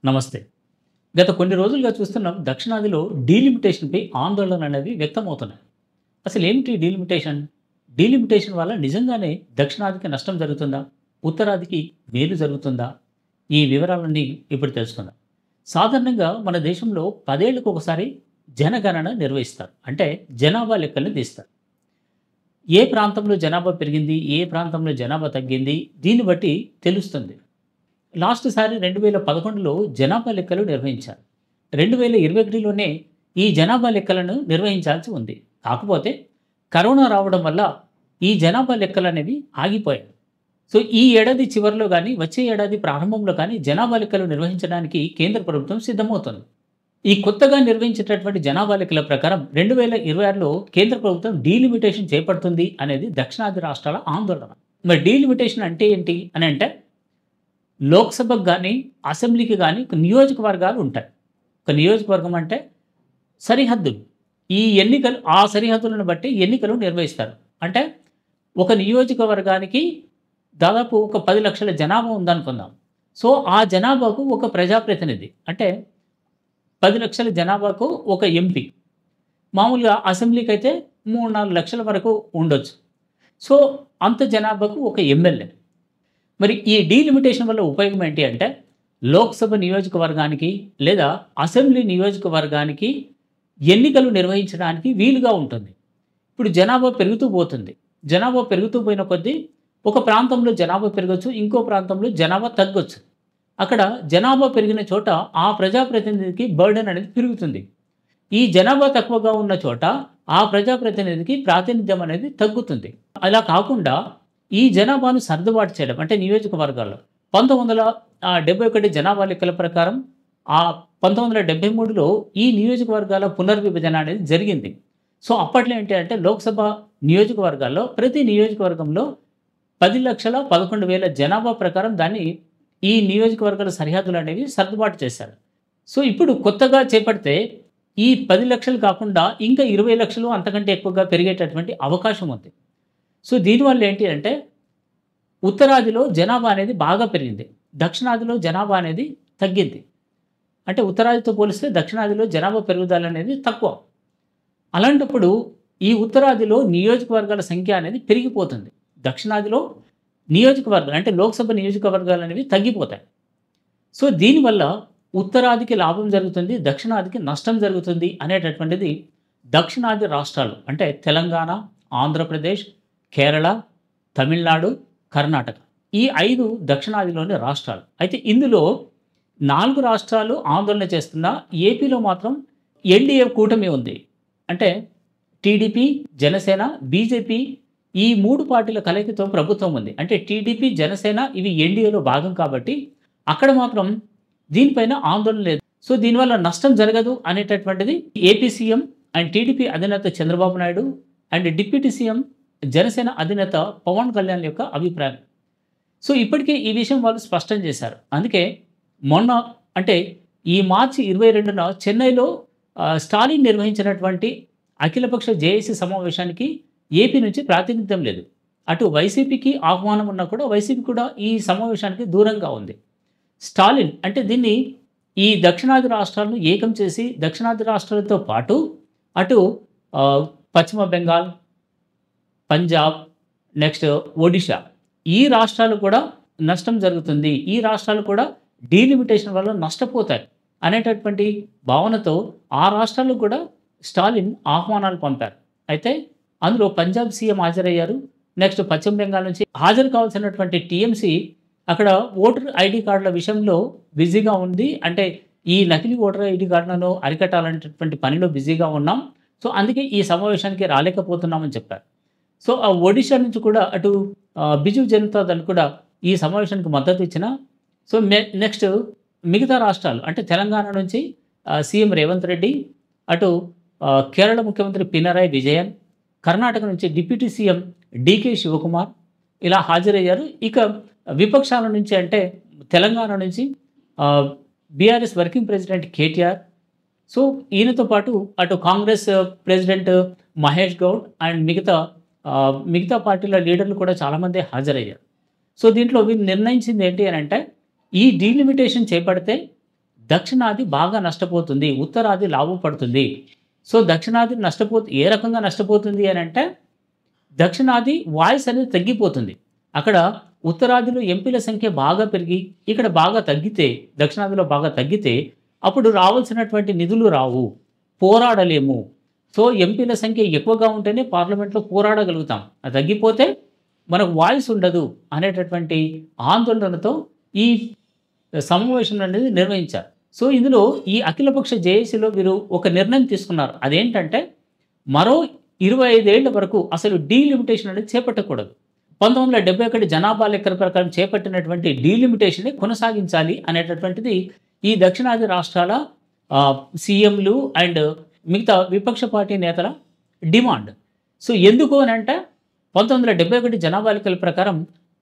నమస్తే. గత కొన్ని రోజులుగా చూస్తున్నాం దక్షిణాదిలో డీలిమిటేషన్‌పై ఆందోళనలనేవి వ్యక్తమవుతున్నాయి. అసలేమిటి డీలిమిటేషన్? డీలిమిటేషన్ వల్ల నిజంగానే దక్షిణాదికి నష్టం జరుగుతుందా? ఉత్తరాదికి మేలు జరుగుతుందా? ఈ వివరాలన్నీ ఇప్పుడు తెలుసుకుందాం. సాధారణంగా మన దేశంలో 10 ఏళ్లకు ఒకసారి జనగణన నిర్వహిస్తారు. అంటే జనాభా లెక్కలు తీస్తారు. ఏ ప్రాంతంలో జనాభా పెరిగింది, ఏ ప్రాంతంలో జనాభా తగ్గింది దీన్ని బట్టి తెలుస్తుంది. లాస్ట్ సారి 2011లో జనాభా లెక్కలు నిర్వహించారు. 2021లోనే ఈ జనాభా లెక్కలను నిర్వహించాల్సి ఉంది. కాకపోతే కరోనా రావడం వల్ల ఈ జనాభా లెక్కలనేవి ఆగిపోయాయి. సో, ఈ ఏడాది చివరిలో గానీ, వచ్చే ఏడాది ప్రారంభంలో కానీ జనాభా లెక్కలు నిర్వహించడానికి కేంద్ర ప్రభుత్వం సిద్ధమవుతుంది. ఈ కొత్తగా నిర్వహించేటటువంటి జనాభా లెక్కల ప్రకారం 2026లో కేంద్ర ప్రభుత్వం డీలిమిటేషన్ చేపడుతుంది అనేది దక్షిణాది రాష్ట్రాల ఆందోళన. మరి డీలిమిటేషన్ అంటే ఏంటి అనంటే లోక్‌సభకు గానీ, అసెంబ్లీకి గానీ నియోజకవర్గాలు ఉంటాయి. ఒక నియోజకవర్గం అంటే సరిహద్దులు. ఈ ఎన్నికలు ఆ సరిహద్దులను బట్టి ఎన్నికలు నిర్వహిస్తారు. అంటే ఒక నియోజకవర్గానికి దాదాపు ఒక 10 లక్షల జనాభా ఉందనుకుందాం. సో, ఆ జనాభాకు ఒక ప్రజాప్రతినిధి అంటే 10 లక్షల జనాభాకు ఒక ఎంపీ. మామూలుగా అసెంబ్లీకైతే 3, 4 లక్షల వరకు ఉండొచ్చు. సో, అంత జనాభాకు ఒక ఎమ్మెల్యే. మరి ఈ డీలిమిటేషన్ వల్ల ఉపయోగం ఏంటి అంటే, లోక్‌సభ నియోజకవర్గానికి లేదా అసెంబ్లీ నియోజకవర్గానికి ఎన్నికలు నిర్వహించడానికి వీలుగా ఉంటుంది. ఇప్పుడు జనాభా పెరుగుతూ పోతుంది. జనాభా పెరుగుతూ పోయిన కొద్దీ ఒక ప్రాంతంలో జనాభా పెరగొచ్చు, ఇంకో ప్రాంతంలో జనాభా తగ్గొచ్చు. అక్కడ జనాభా పెరిగిన చోట ఆ ప్రజాప్రతినిధికి బర్డెన్ అనేది పెరుగుతుంది. ఈ జనాభా తక్కువగా ఉన్న చోట ఆ ప్రజాప్రతినిధికి ప్రాతినిధ్యం అనేది తగ్గుతుంది. అలా కాకుండా ఈ జనాభాను సర్దుబాటు చేయడం అంటే నియోజకవర్గాల్లో 1971 జనాభా లెక్కల ప్రకారం 1973లో ఈ నియోజకవర్గాల పునర్విభజన అనేది జరిగింది. సో, అప్పట్లో ఏంటి అంటే లోక్‌సభ నియోజకవర్గాల్లో ప్రతి నియోజకవర్గంలో 10,11,000 జనాభా ప్రకారం దాన్ని ఈ నియోజకవర్గాల సరిహద్దులు అనేవి సర్దుబాటు చేశారు. సో, ఇప్పుడు కొత్తగా చేపడితే ఈ 10 లక్షలు కాకుండా ఇంకా 20 లక్షలు అంతకంటే ఎక్కువగా పెరిగేటటువంటి అవకాశం ఉంది. సో, దీనివల్ల ఏంటి అంటే ఉత్తరాదిలో జనాభా అనేది బాగా పెరిగింది. దక్షిణాదిలో జనాభా అనేది తగ్గింది. అంటే ఉత్తరాదితో పోలిస్తే దక్షిణాదిలో జనాభా పెరుగుదల అనేది తక్కువ. అలాంటప్పుడు ఈ ఉత్తరాదిలో నియోజకవర్గాల సంఖ్య అనేది పెరిగిపోతుంది. దక్షిణాదిలో నియోజకవర్గాలు అంటే లోక్‌సభ నియోజకవర్గాలు అనేవి తగ్గిపోతాయి. సో, దీనివల్ల ఉత్తరాదికి లాభం జరుగుతుంది, దక్షిణాదికి నష్టం జరుగుతుంది అనేటటువంటిది దక్షిణాది రాష్ట్రాలు అంటే తెలంగాణ, ఆంధ్రప్రదేశ్, కేరళ, తమిళనాడు, కర్ణాటక ఈ 5 దక్షిణాదిలోని రాష్ట్రాలు. అయితే ఇందులో 4 రాష్ట్రాలు ఆందోళన చేస్తున్నా ఏపీలో మాత్రం ఎన్‌డీఏ కూటమి ఉంది. అంటే టీడీపీ, జనసేన, బీజేపీ ఈ 3 పార్టీల కలయికతో ప్రభుత్వం ఉంది. అంటే టీడీపీ, జనసేన ఇవి ఎన్‌డీఏలో భాగం కాబట్టి అక్కడ మాత్రం దీనిపైన ఆందోళన లేదు. సో, దీనివల్ల నష్టం జరగదు అనేటటువంటిది ఏపీ సీఎం అండ్ టీడీపీ అధినేత Chandrababu Naidu and deputy CM Janasena అధినేత పవన్ కళ్యాణ్ యొక్క అభిప్రాయం. సో, ఇప్పటికే ఈ విషయం వాళ్ళు స్పష్టం చేశారు. అందుకే మొన్న అంటే ఈ మార్చి 22న చెన్నైలో స్టాలిన్ నిర్వహించినటువంటి అఖిలపక్ష జేఏసీ సమావేశానికి ఏపీ నుంచి ప్రాతినిధ్యం లేదు. అటు వైసీపీకి ఆహ్వానం ఉన్నా కూడా వైసీపీ కూడా ఈ సమావేశానికి దూరంగా ఉంది. స్టాలిన్ అంటే దీన్ని ఈ దక్షిణాది రాష్ట్రాలను ఏకం చేసి దక్షిణాది రాష్ట్రాలతో పాటు అటు పశ్చిమ బెంగాల్, పంజాబ్, నెక్స్ట్ ఒడిషా ఈ రాష్ట్రాలు కూడా నష్టం జరుగుతుంది. ఈ రాష్ట్రాలు కూడా డీలిమిటేషన్ వల్ల నష్టపోతాయి అనేటటువంటి భావనతో ఆ రాష్ట్రాలకు కూడా స్టాలిన్ ఆహ్వానాలు పంపారు. అయితే అందులో పంజాబ్ సీఎం హాజరయ్యారు. నెక్స్ట్ పశ్చిమ బెంగాల్ నుంచి హాజరు కావాల్సినటువంటి టీఎంసీ అక్కడ ఓటర్ ఐడీ కార్డుల విషయంలో బిజీగా ఉంది. అంటే ఈ నకిలీ ఓటర్ ఐడీ కార్డులను అరికట్టాలనేటటువంటి పనిలో బిజీగా ఉన్నాం. సో, అందుకే ఈ సమావేశానికి రాలేకపోతున్నామని చెప్పారు. సో, ఆ ఒడిషా నుంచి కూడా అటు బిజు జనతా దళ్ కూడా ఈ సమావేశానికి మద్దతు ఇచ్చిన సో, నెక్స్ట్ మిగతా రాష్ట్రాలు అంటే తెలంగాణ నుంచి సీఎం రేవంత్ రెడ్డి, అటు కేరళ ముఖ్యమంత్రి పినరాయి విజయన్, కర్ణాటక నుంచి డిప్యూటీ సీఎం డీకే శివకుమార్ ఇలా హాజరయ్యారు. ఇక విపక్షాల నుంచి అంటే తెలంగాణ నుంచి BRS working president KTR, so, ఈయనతో పాటు అటు కాంగ్రెస్ ప్రెసిడెంట్ మహేష్ గౌడ్ అండ్ మిగతా పార్టీల లీడర్లు కూడా చాలామంది హాజరయ్యారు. సో, దీంట్లో వీళ్ళు నిర్ణయించింది ఏంటి అనంటే ఈ డీలిమిటేషన్ చేపడితే దక్షిణాది బాగా నష్టపోతుంది, ఉత్తరాది లాభపడుతుంది. సో దక్షిణాది ఏ రకంగా నష్టపోతుంది అని అంటే, దక్షిణాది వాయిస్ అనేది తగ్గిపోతుంది. అక్కడ ఉత్తరాదిలో ఎంపీల సంఖ్య బాగా పెరిగి, ఇక్కడ బాగా తగ్గితే, దక్షిణాదిలో బాగా తగ్గితే, అప్పుడు రావాల్సినటువంటి నిధులు రావు, పోరాడలేము. సో ఎంపీల సంఖ్య ఎక్కువగా ఉంటేనే పార్లమెంట్లో పోరాడగలుగుతాం. అది తగ్గిపోతే మనకు వాయిస్ ఉండదు అనేటటువంటి ఆందోళనతో ఈ సమావేశం అనేది నిర్వహించారు. సో ఇందులో ఈ అఖిలపక్ష జేఏసీలో వీరు ఒక నిర్ణయం తీసుకున్నారు. అదేంటంటే, మరో 25 ఏళ్ల వరకు అసలు డీలిమిటేషన్ అనేది చేపట్టకూడదు. 1971 జనాభా లెక్కల ప్రకారం చేపట్టినటువంటి డీలిమిటేషన్ని కొనసాగించాలి అనేటటువంటిది ఈ దక్షిణాది రాష్ట్రాల సీఎంలు అండ్ మిగతా విపక్ష పార్టీ నేతల డిమాండ్. సో ఎందుకు అని అంటే, 1971 జనాభా లెక్కల ప్రకారం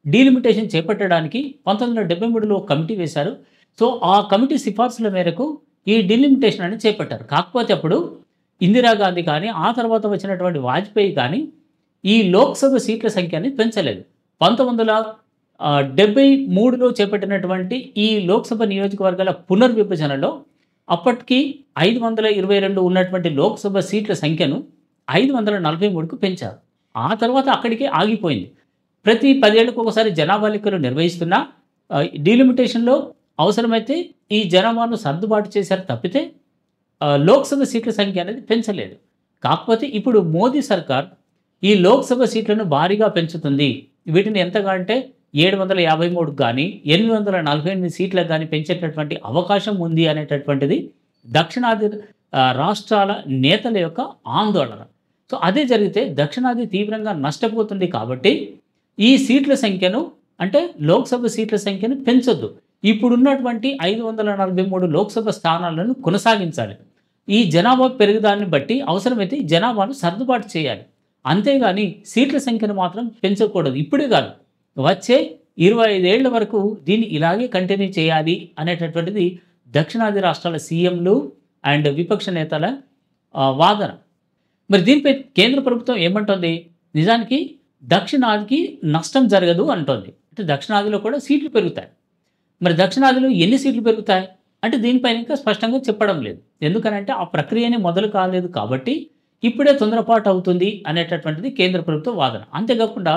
డీలిమిటేషన్ చేపట్టడానికి 1973లో కమిటీ వేశారు. సో ఆ కమిటీ సిఫార్సుల మేరకు ఈ డీలిమిటేషన్ అనేది చేపట్టారు. కాకపోతే అప్పుడు ఇందిరాగాంధీ కానీ, ఆ తర్వాత వచ్చినటువంటి వాజ్పేయి కానీ ఈ లోక్సభ సీట్ల సంఖ్యని పెంచలేదు. 1973లో చేపట్టినటువంటి ఈ లోక్సభ నియోజకవర్గాల పునర్విభజనలో అప్పటికి 522 ఉన్నటువంటి లోక్సభ సీట్ల సంఖ్యను 543కు పెంచారు. ఆ తర్వాత అక్కడికే ఆగిపోయింది. ప్రతి 10 ఏళ్లకు ఒకసారి జనాభా లెక్కలు నిర్వహిస్తున్నా డీలిమిటేషన్లో అవసరమైతే ఈ జనాభాను సర్దుబాటు చేశారు తప్పితే లోక్సభ సీట్ల సంఖ్య అనేది పెంచలేదు. కాకపోతే ఇప్పుడు మోదీ సర్కార్ ఈ లోక్సభ సీట్లను భారీగా పెంచుతుంది. వీటిని ఎంతగా అంటే 753 కానీ 848 సీట్లకు కానీ పెంచేటటువంటి అవకాశం ఉంది అనేటటువంటిది దక్షిణాది రాష్ట్రాల నేతల యొక్క ఆందోళన. సో అదే జరిగితే దక్షిణాది తీవ్రంగా నష్టపోతుంది. కాబట్టి ఈ సీట్ల సంఖ్యను, అంటే లోక్సభ సీట్ల సంఖ్యను పెంచొద్దు. ఇప్పుడున్నటువంటి 543 లోక్సభ స్థానాలను కొనసాగించాలి. ఈ జనాభా పెరుగుదాన్ని బట్టి అవసరమైతే జనాభాను సర్దుబాటు చేయాలి. అంతేగాని సీట్ల సంఖ్యను మాత్రం పెంచకూడదు. ఇప్పుడే కాదు, వచ్చే 25 ఏళ్ల వరకు దీన్ని ఇలాగే కంటిన్యూ చేయాలి అనేటటువంటిది దక్షిణాది రాష్ట్రాల సీఎంలు అండ్ విపక్ష నేతల వాదన. మరి దీనిపై కేంద్ర ప్రభుత్వం ఏమంటుంది? నిజానికి దక్షిణాదికి నష్టం జరగదు అంటోంది. అంటే దక్షిణాదిలో కూడా సీట్లు పెరుగుతాయి. మరి దక్షిణాదిలో ఎన్ని సీట్లు పెరుగుతాయి అంటే దీనిపైన ఇంకా స్పష్టంగా చెప్పడం లేదు. ఎందుకనంటే ఆ ప్రక్రియనే మొదలు కాలేదు కాబట్టి ఇప్పుడే తొందరపాటు అవుతుంది అనేటటువంటిది కేంద్ర ప్రభుత్వ వాదన. అంతేకాకుండా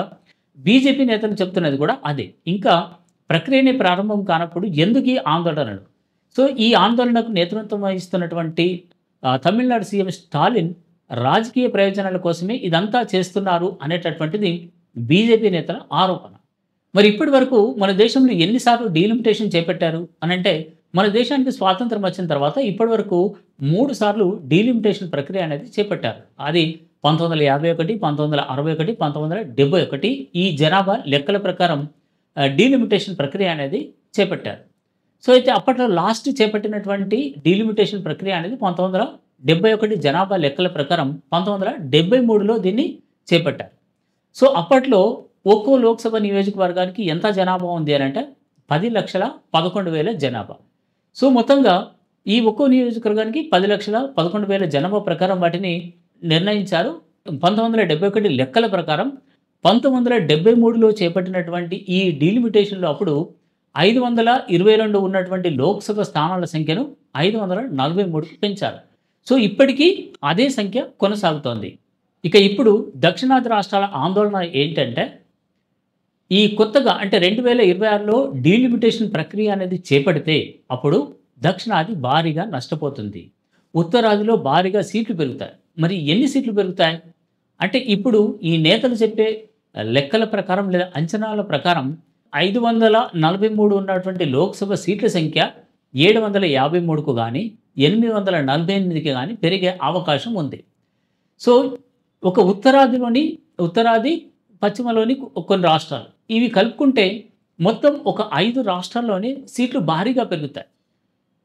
బీజేపీ నేతలు చెప్తున్నది కూడా అదే. ఇంకా ప్రక్రియనే ప్రారంభం కానప్పుడు ఎందుకు ఈ ఆందోళనలు? సో ఈ ఆందోళనకు నేతృత్వం వహిస్తున్నటువంటి తమిళనాడు సీఎం స్టాలిన్ రాజకీయ ప్రయోజనాల కోసమే ఇదంతా చేస్తున్నారు అనేటటువంటిది బీజేపీ నేతల ఆరోపణ. మరి ఇప్పటి వరకు మన దేశంలో ఎన్నిసార్లు డీలిమిటేషన్ చేపట్టారు అనంటే, మన దేశానికి స్వాతంత్రం వచ్చిన తర్వాత ఇప్పటి వరకు 3 సార్లు డీలిమిటేషన్ ప్రక్రియ అనేది చేపట్టారు. అది 1951, 1961, 1971 ఈ జనాభా లెక్కల ప్రకారం డీలిమిటేషన్ ప్రక్రియ అనేది చేపట్టారు. సో అయితే అప్పట్లో లాస్ట్ చేపట్టినటువంటి డీలిమిటేషన్ ప్రక్రియ అనేది 1971 జనాభా లెక్కల ప్రకారం 1973లో దీన్ని చేపట్టారు. సో అప్పట్లో ఒక్కో లోక్సభ నియోజకవర్గానికి ఎంత జనాభా ఉంది అని అంటే 10,11,000 జనాభా. సో మొత్తంగా ఈ ఒక్కో నియోజకవర్గానికి 10,11,000 జనాభా ప్రకారం వాటిని నిర్ణయించారు. 1971 లెక్కల ప్రకారం 1973లో చేపట్టినటువంటి ఈ డీలిమిటేషన్లో అప్పుడు 522 ఉన్నటువంటి లోక్సభ స్థానాల సంఖ్యను 543కు పెంచారు. సో ఇప్పటికీ అదే సంఖ్య కొనసాగుతోంది. ఇక ఇప్పుడు దక్షిణాది రాష్ట్రాల ఆందోళన ఏంటంటే, ఈ కొత్తగా అంటే 2026లో డీలిమిటేషన్ ప్రక్రియ అనేది చేపడితే అప్పుడు దక్షిణాది భారీగా నష్టపోతుంది. ఉత్తరాదిలో భారీగా సీట్లు పెరుగుతాయి. మరి ఎన్ని సీట్లు పెరుగుతాయి అంటే, ఇప్పుడు ఈ నేతలు చెప్పే లెక్కల ప్రకారం లేదా అంచనాల ప్రకారం 543 ఉన్నటువంటి లోక్సభ సీట్ల సంఖ్య 753కు కానీ 848కి కానీ పెరిగే అవకాశం ఉంది. సో ఒక ఉత్తరాది పశ్చిమలోని కొన్ని రాష్ట్రాలు ఇవి కలుపుకుంటే మొత్తం ఒక 5 రాష్ట్రాల్లోనే సీట్లు భారీగా పెరుగుతాయి.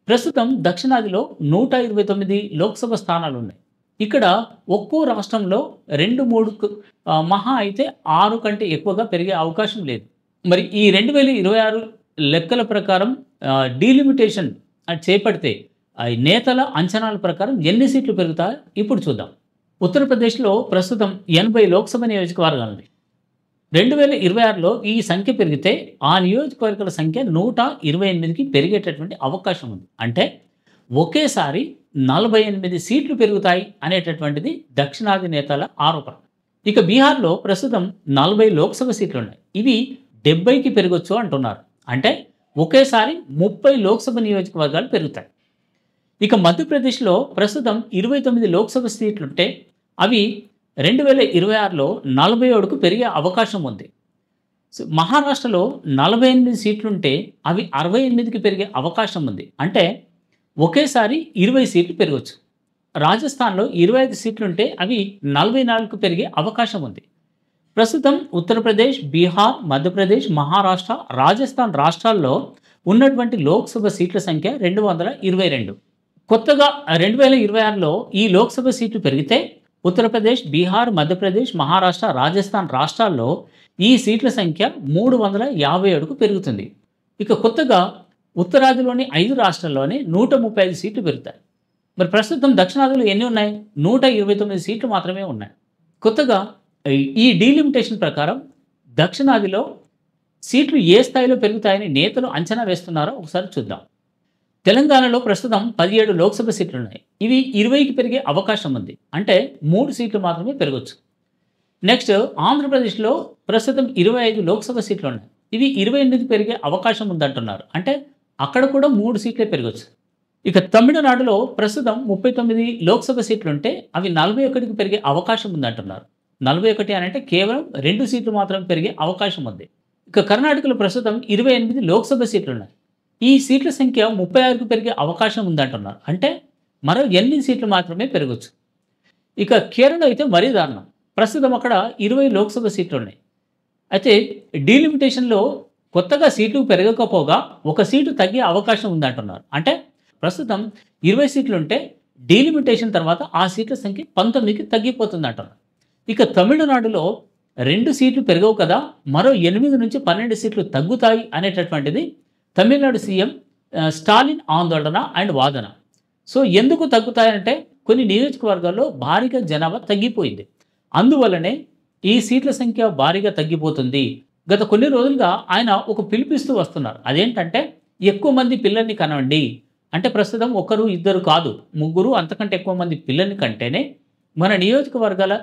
ప్రస్తుతం దక్షిణాదిలో 129 లోక్సభ స్థానాలు ఉన్నాయి. ఇక్కడ ఒక్కో రాష్ట్రంలో 2-3 మహా అయితే 6 కంటే ఎక్కువగా పెరిగే అవకాశం లేదు. మరి ఈ 2026 లెక్కల ప్రకారం డీలిమిటేషన్ చేపడితే నేతల అంచనాల ప్రకారం ఎన్ని సీట్లు పెరుగుతాయో ఇప్పుడు చూద్దాం. ఉత్తరప్రదేశ్లో ప్రస్తుతం 80 లోక్సభ నియోజకవర్గాలు ఉన్నాయి. 2026లో ఈ సంఖ్య పెరిగితే ఆ నియోజకవర్గాల సంఖ్య 128కి పెరిగేటటువంటి అవకాశం ఉంది. అంటే ఒకేసారి 48 సీట్లు పెరుగుతాయి అనేటటువంటిది దక్షిణాది నేతల ఆరోపణ. ఇక బీహార్‌లో ప్రస్తుతం 40 లోక్సభ సీట్లున్నాయి. ఇవి 70కి పెరగొచ్చు అంటున్నారు. అంటే ఒకేసారి 30 లోక్సభ నియోజకవర్గాలు పెరుగుతాయి. ఇక మధ్యప్రదేశ్‌లో ప్రస్తుతం 29 లోక్సభ సీట్లుంటే అవి 2026లో 47కు పెరిగే అవకాశం ఉంది. మహారాష్ట్రలో 48 సీట్లుంటే అవి 68కి పెరిగే అవకాశం ఉంది. అంటే ఒకేసారి 20 సీట్లు పెరగొచ్చు. రాజస్థాన్‌లో 25 సీట్లుంటే అవి 44కు పెరిగే అవకాశం ఉంది. ప్రస్తుతం ఉత్తరప్రదేశ్, బీహార్, మధ్యప్రదేశ్, మహారాష్ట్ర, రాజస్థాన్ రాష్ట్రాల్లో ఉన్నటువంటి లోక్సభ సీట్ల సంఖ్య 222. కొత్తగా 2026లో ఈ లోక్సభ సీట్లు పెరిగితే ఉత్తరప్రదేశ్, బీహార్, మధ్యప్రదేశ్, మహారాష్ట్ర, రాజస్థాన్ రాష్ట్రాల్లో ఈ సీట్ల సంఖ్య 357కు పెరుగుతుంది. ఇక కొత్తగా ఉత్తరాదిలోని 5 రాష్ట్రాల్లోనే 135 సీట్లు పెరుగుతాయి. మరి ప్రస్తుతం దక్షిణాదిలో ఎన్ని ఉన్నాయి? 129 సీట్లు మాత్రమే ఉన్నాయి. కొత్తగా ఈ డీలిమిటేషన్ ప్రకారం దక్షిణాదిలో సీట్లు ఏ స్థాయిలో పెరుగుతాయని నేతలు అంచనా వేస్తున్నారో ఒకసారి చూద్దాం. తెలంగాణలో ప్రస్తుతం 17 లోక్సభ సీట్లున్నాయి. ఇవి 20కి పెరిగే అవకాశం ఉంది. అంటే 3 సీట్లు మాత్రమే పెరగొచ్చు. నెక్స్ట్ ఆంధ్రప్రదేశ్లో ప్రస్తుతం 25 లోక్సభ సీట్లున్నాయి. ఇవి 28కి పెరిగే అవకాశం ఉందంటున్నారు. అంటే అక్కడ కూడా 3 సీట్లే పెరగొచ్చు. ఇక తమిళనాడులో ప్రస్తుతం 39 లోక్సభ సీట్లుంటే అవి 41కి పెరిగే అవకాశం ఉందంటున్నారు. 41 అనంటే కేవలం 2 సీట్లు మాత్రమే పెరిగే అవకాశం ఉంది. ఇక కర్ణాటకలో ప్రస్తుతం 28 లోక్సభ సీట్లున్నాయి. ఈ సీట్ల సంఖ్య 36కు పెరిగే అవకాశం ఉందంటున్నారు. అంటే మరో 8 సీట్లు మాత్రమే పెరగొచ్చు. ఇక కేరళ అయితే మరీ దారుణం. ప్రస్తుతం అక్కడ 20 లోక్సభ సీట్లున్నాయి. అయితే డీలిమిటేషన్లో కొత్తగా సీట్లు పెరగకపోగా ఒక సీటు తగ్గే అవకాశం ఉందంటున్నారు. అంటే ప్రస్తుతం 20 సీట్లుంటే డీలిమిటేషన్ తర్వాత ఆ సీట్ల సంఖ్య 19కి తగ్గిపోతుందంటున్నారు. ఇక తమిళనాడులో 2 సీట్లు పెరగవు కదా, మరో 8 నుంచి 12 సీట్లు తగ్గుతాయి అనేటటువంటిది తమిళనాడు సీఎం స్టాలిన్ ఆందోళన అండ్ వాదన. సో ఎందుకు తగ్గుతాయంటే కొన్ని నియోజకవర్గాల్లో భారీగా జనాభా తగ్గిపోయింది. అందువల్లనే ఈ సీట్ల సంఖ్య భారీగా తగ్గిపోతుంది. గత కొన్ని రోజులుగా ఆయన ఒక పిలుపిస్తూ వస్తున్నారు. అదేంటంటే ఎక్కువ మంది పిల్లల్ని కనండి. అంటే ప్రస్తుతం ఒకరు ఇద్దరు కాదు, ముగ్గురు అంతకంటే ఎక్కువ మంది పిల్లల్ని కంటేనే మన నియోజకవర్గాల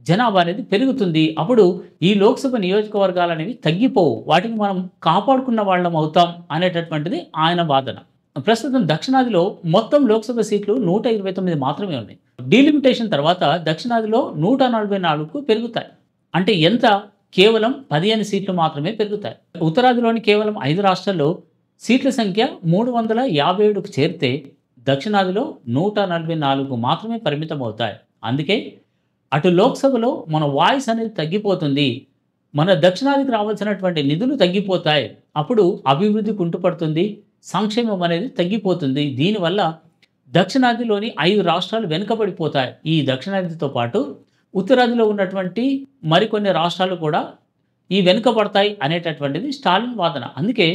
జనాభా అనేది పెరుగుతుంది. అప్పుడు ఈ లోక్సభ నియోజకవర్గాలు అనేవి తగ్గిపోవు, వాటిని మనం కాపాడుకున్న వాళ్ళం అవుతాం అనేటటువంటిది ఆయన వాదన. ప్రస్తుతం దక్షిణాదిలో మొత్తం లోక్సభ సీట్లు 129 మాత్రమే ఉన్నాయి. డీలిమిటేషన్ తర్వాత దక్షిణాదిలో 144కు పెరుగుతాయి. అంటే ఎంత? కేవలం 15 సీట్లు మాత్రమే పెరుగుతాయి. ఉత్తరాదిలోని కేవలం 5 రాష్ట్రాల్లో సీట్ల సంఖ్య 357కు చేరితే దక్షిణాదిలో 144 మాత్రమే పరిమితం అవుతాయి. అందుకే అటు లోక్సభలో మన వాయిస్ అనేది తగ్గిపోతుంది. మన దక్షిణాదికి రావాల్సినటువంటి నిధులు తగ్గిపోతాయి. అప్పుడు అభివృద్ధి కుంటుపడుతుంది, సంక్షేమం అనేది తగ్గిపోతుంది. దీనివల్ల దక్షిణాదిలోని 5 రాష్ట్రాలు వెనుకబడిపోతాయి. ఈ దక్షిణాదితో పాటు ఉత్తరాదిలో ఉన్నటువంటి మరికొన్ని రాష్ట్రాలు కూడా ఈ వెనుకబడతాయి అనేటటువంటిది స్టాలిన్ వాదన. అందుకే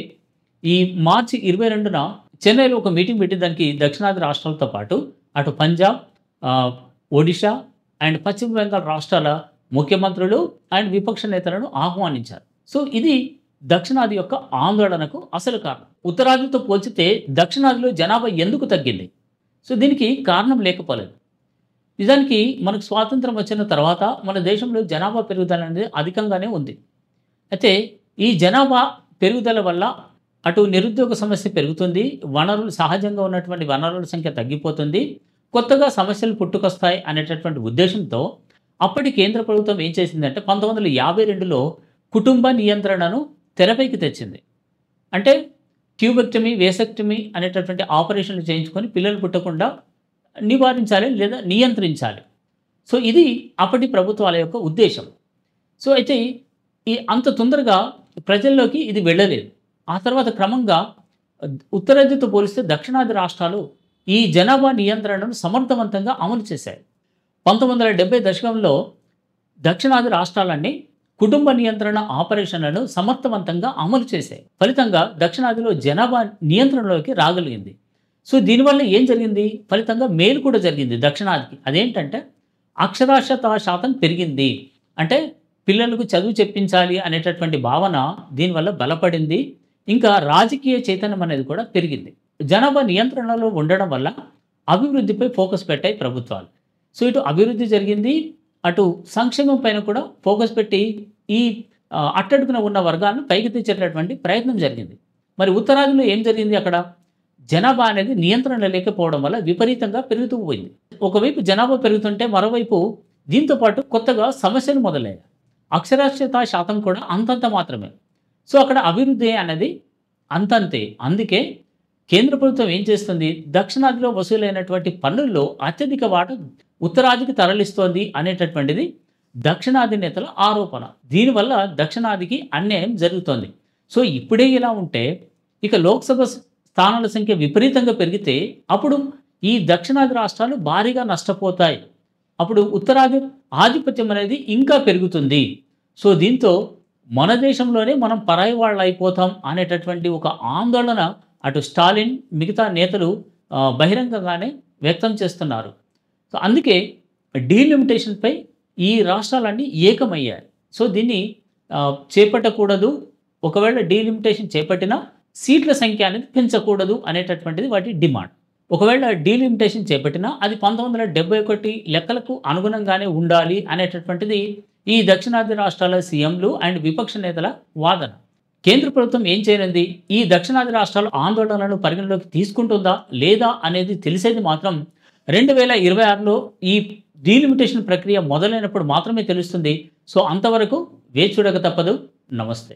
ఈ మార్చి 22న చెన్నైలో ఒక మీటింగ్ పెట్టి దానికి దక్షిణాది రాష్ట్రాలతో పాటు అటు పంజాబ్, ఒడిషా అండ్ పశ్చిమ బెంగాల్ రాష్ట్రాల ముఖ్యమంత్రులు అండ్ విపక్ష నేతలను ఆహ్వానించారు. సో ఇది దక్షిణాది యొక్క ఆందోళనకు అసలు కారణం. ఉత్తరాదితో పోల్చితే దక్షిణాదిలో జనాభా ఎందుకు తగ్గింది? సో దీనికి కారణం లేకపోలేదు. నిజానికి మనకు స్వాతంత్రం వచ్చిన తర్వాత మన దేశంలో జనాభా పెరుగుదల అనేది అధికంగానే ఉంది. అయితే ఈ జనాభా పెరుగుదల వల్ల అటు నిరుద్యోగ సమస్య పెరుగుతుంది, వనరులు సహజంగా ఉన్నటువంటి వనరుల సంఖ్య తగ్గిపోతుంది, కొత్తగా సమస్యలు పుట్టుకొస్తాయి అనేటటువంటి ఉద్దేశంతో అప్పటి కేంద్ర ప్రభుత్వం ఏం చేసిందంటే 1952లో కుటుంబ నియంత్రణను తెరపైకి తెచ్చింది. అంటే ట్యూబెక్టమీ, వేసెక్టమీ అనేటటువంటి ఆపరేషన్లు చేయించుకొని పిల్లలు పుట్టకుండా నివారించాలి లేదా నియంత్రించాలి. సో ఇది అప్పటి ప్రభుత్వాల యొక్క ఉద్దేశం. సో అయితే అంత తొందరగా ప్రజల్లోకి ఇది వెళ్ళలేదు. ఆ తర్వాత క్రమంగా ఉత్తరాదితో పోలిస్తే దక్షిణాది రాష్ట్రాలు ఈ జనాభా నియంత్రణను సమర్థవంతంగా అమలు చేశాయి. 1970 దశకంలో దక్షిణాది రాష్ట్రాలన్నీ కుటుంబ నియంత్రణ ఆపరేషన్లను సమర్థవంతంగా అమలు చేశాయి. ఫలితంగా దక్షిణాదిలో జనాభా నియంత్రణలోకి రాగలిగింది. సో దీనివల్ల ఏం జరిగింది? ఫలితంగా మేలు కూడా జరిగింది దక్షిణాదికి. అదేంటంటే అక్షరాస్యత శాతం పెరిగింది. అంటే పిల్లలకు చదువు చెప్పించాలి అనేటటువంటి భావన దీనివల్ల బలపడింది. ఇంకా రాజకీయ చైతన్యం అనేది కూడా పెరిగింది. జనాభా నియంత్రణలో ఉండడం వల్ల అభివృద్ధిపై ఫోకస్ పెట్టాయి ప్రభుత్వాలు. సో ఇటు అభివృద్ధి జరిగింది, అటు సంక్షేమం పైన కూడా ఫోకస్ పెట్టి ఈ అట్టడుగున ఉన్న వర్గాలను పైకి తెచ్చేటటువంటి ప్రయత్నం జరిగింది. మరి ఉత్తరాదిలో ఏం జరిగింది అక్కడ? జనాభా అనేది నియంత్రణ లేకపోవడం వల్ల విపరీతంగా పెరుగుతూ పోయింది. ఒకవైపు జనాభా పెరుగుతుంటే మరోవైపు దీంతో పాటు కొత్తగా సమస్యలు మొదలయ్యాయి. అక్షరాస్యత శాతం కూడా అంతంత మాత్రమే. సో అక్కడ అభివృద్ధి అనేది అంతంతే. అందుకే కేంద్ర ప్రభుత్వం ఏం చేస్తుంది? దక్షిణాదిలో వసూలైనటువంటి పన్నుల్లో అత్యధిక వాటా ఉత్తరాదికి తరలిస్తోంది అనేటటువంటిది దక్షిణాది నేతల ఆరోపణ. దీనివల్ల దక్షిణాదికి అన్యాయం జరుగుతోంది. సో ఇప్పుడే ఇలా ఉంటే ఇక లోక్సభ స్థానాల సంఖ్య విపరీతంగా పెరిగితే అప్పుడు ఈ దక్షిణాది రాష్ట్రాలు భారీగా నష్టపోతాయి. అప్పుడు ఉత్తరాది ఆధిపత్యం అనేది ఇంకా పెరుగుతుంది. సో దీంతో మన దేశంలోనే మనం పరాయి వాళ్ళు అయిపోతాం అనేటటువంటి ఒక ఆందోళన అటు స్టాలిన్ మిగతా నేతలు బహిరంగంగానే వ్యక్తం చేస్తున్నారు. సో అందుకే డీలిమిటేషన్పై ఈ రాష్ట్రాలన్నీ ఏకమయ్యాయి. సో దీన్ని చేపట్టకూడదు, ఒకవేళ డీలిమిటేషన్ చేపట్టినా సీట్ల సంఖ్య అనేది పెంచకూడదు అనేటటువంటిది వాటి డిమాండ్. ఒకవేళ డీలిమిటేషన్ చేపట్టినా అది 1971 లెక్కలకు అనుగుణంగానే ఉండాలి అనేటటువంటిది ఈ దక్షిణాది రాష్ట్రాల సీఎంలు అండ్ విపక్ష నేతల వాదన. కేంద్ర ప్రభుత్వం ఏం చేయనుంది? ఈ దక్షిణాది రాష్ట్రాల ఆందోళనలను పరిగణలోకి తీసుకుంటుందా లేదా అనేది తెలిసేది మాత్రం 2026లో ఈ డీలిమిటేషన్ ప్రక్రియ మొదలైనప్పుడు మాత్రమే తెలుస్తుంది. సో అంతవరకు వేచి చూడక తప్పదు. నమస్తే.